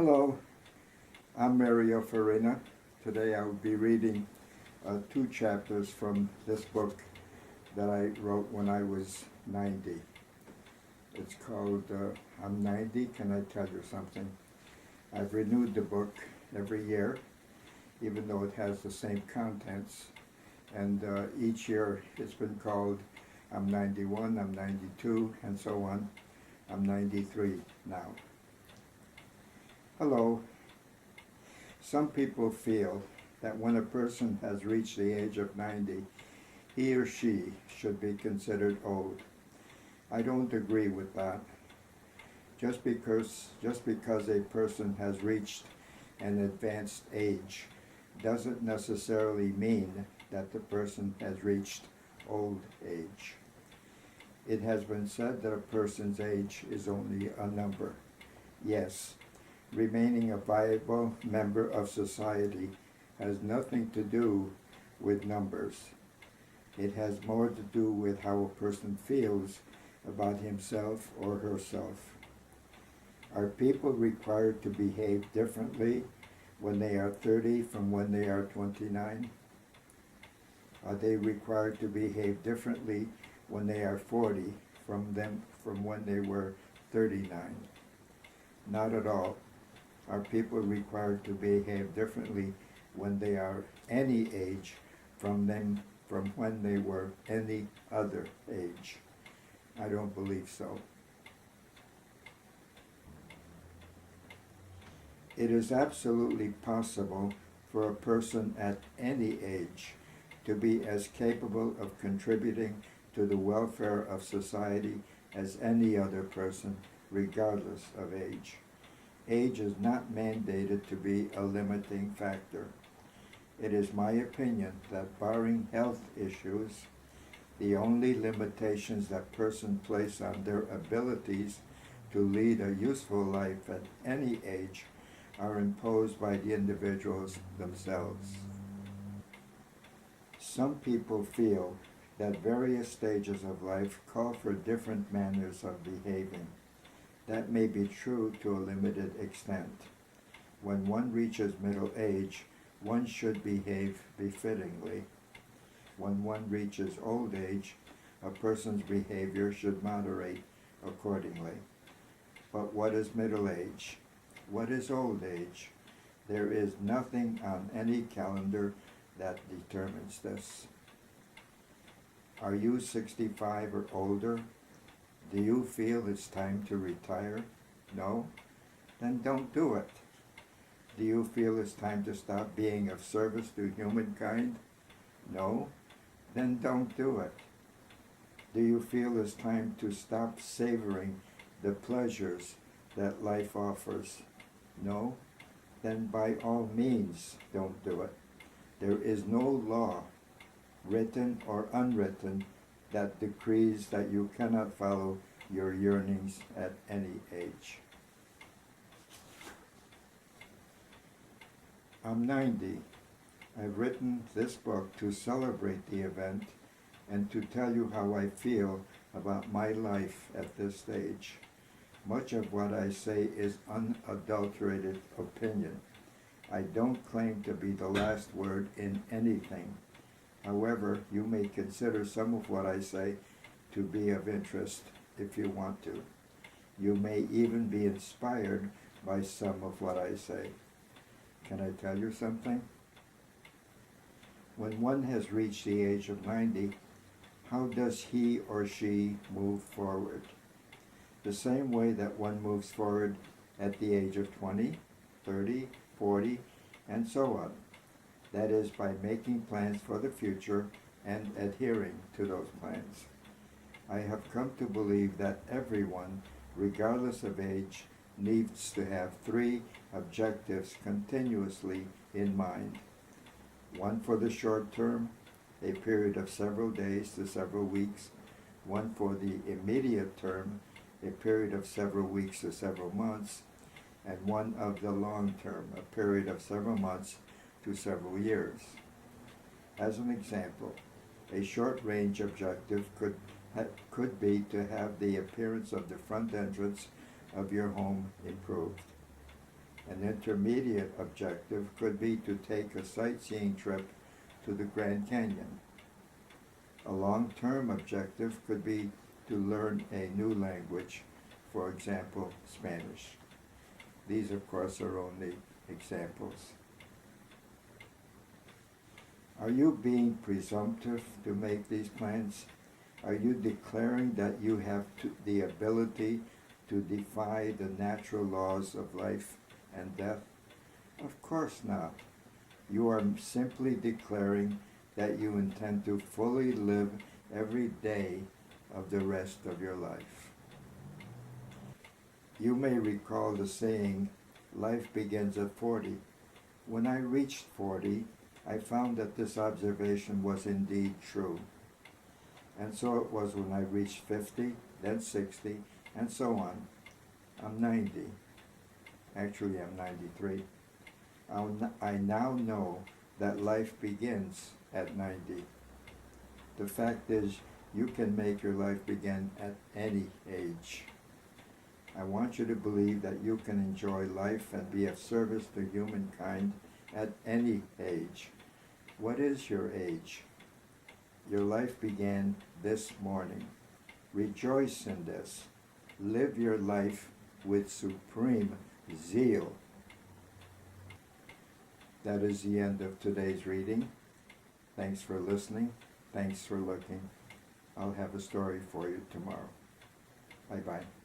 Hello, I'm Mario Farina. Today I will be reading two chapters from this book that I wrote when I was 90. It's called I'm 90, Can I Tell You Something? I've renewed the book every year, even though it has the same contents. And each year it's been called I'm 91, I'm 92, and so on. I'm 93 now. Hello. Some people feel that when a person has reached the age of 90, he or she should be considered old. I don't agree with that. Just because a person has reached an advanced age doesn't necessarily mean that the person has reached old age. It has been said that a person's age is only a number. Yes, remaining a viable member of society has nothing to do with numbers. It has more to do with how a person feels about himself or herself. Are people required to behave differently when they are 30 from when they are 29? Are they required to behave differently when they are 40 from when they were 39? Not at all. Are people required to behave differently when they are any age from when they were any other age? I don't believe so. It is absolutely possible for a person at any age to be as capable of contributing to the welfare of society as any other person, regardless of age. Age is not mandated to be a limiting factor. It is my opinion that barring health issues, the only limitations that persons place on their abilities to lead a useful life at any age are imposed by the individuals themselves. Some people feel that various stages of life call for different manners of behaving. That may be true to a limited extent. When one reaches middle age, one should behave befittingly. When one reaches old age, a person's behavior should moderate accordingly. But what is middle age? What is old age? There is nothing on any calendar that determines this. Are you 65 or older? Do you feel it's time to retire? No? Then don't do it. Do you feel it's time to stop being of service to humankind? No? Then don't do it. Do you feel it's time to stop savoring the pleasures that life offers? No? Then by all means don't do it. There is no law, written or unwritten, that decrees that you cannot follow your yearnings at any age. I'm 90. I've written this book to celebrate the event and to tell you how I feel about my life at this stage. Much of what I say is unadulterated opinion. I don't claim to be the last word in anything. However, you may consider some of what I say to be of interest if you want to. You may even be inspired by some of what I say. Can I tell you something? When one has reached the age of 90, how does he or she move forward? The same way that one moves forward at the age of 20, 30, 40, and so on. That is, by making plans for the future and adhering to those plans. I have come to believe that everyone, regardless of age, needs to have three objectives continuously in mind. One for the short term, a period of several days to several weeks. One for the immediate term, a period of several weeks to several months. And one of the long term, a period of several months to several years. As an example, a short-range objective could be to have the appearance of the front entrance of your home improved. An intermediate objective could be to take a sightseeing trip to the Grand Canyon. A long-term objective could be to learn a new language, for example, Spanish. These, of course, are only examples. Are you being presumptive to make these plans? Are you declaring that you have the ability to defy the natural laws of life and death? Of course not. You are simply declaring that you intend to fully live every day of the rest of your life. You may recall the saying, life begins at 40. When I reached 40, I found that this observation was indeed true. And so it was when I reached 50, then 60, and so on. I'm 90. Actually, I'm 93. I now know that life begins at 90. The fact is, you can make your life begin at any age. I want you to believe that you can enjoy life and be of service to humankind at any age. What is your age? Your life began this morning. Rejoice in this. Live your life with supreme zeal. That is the end of today's reading. Thanks for listening. Thanks for looking. I'll have a story for you tomorrow. Bye-bye.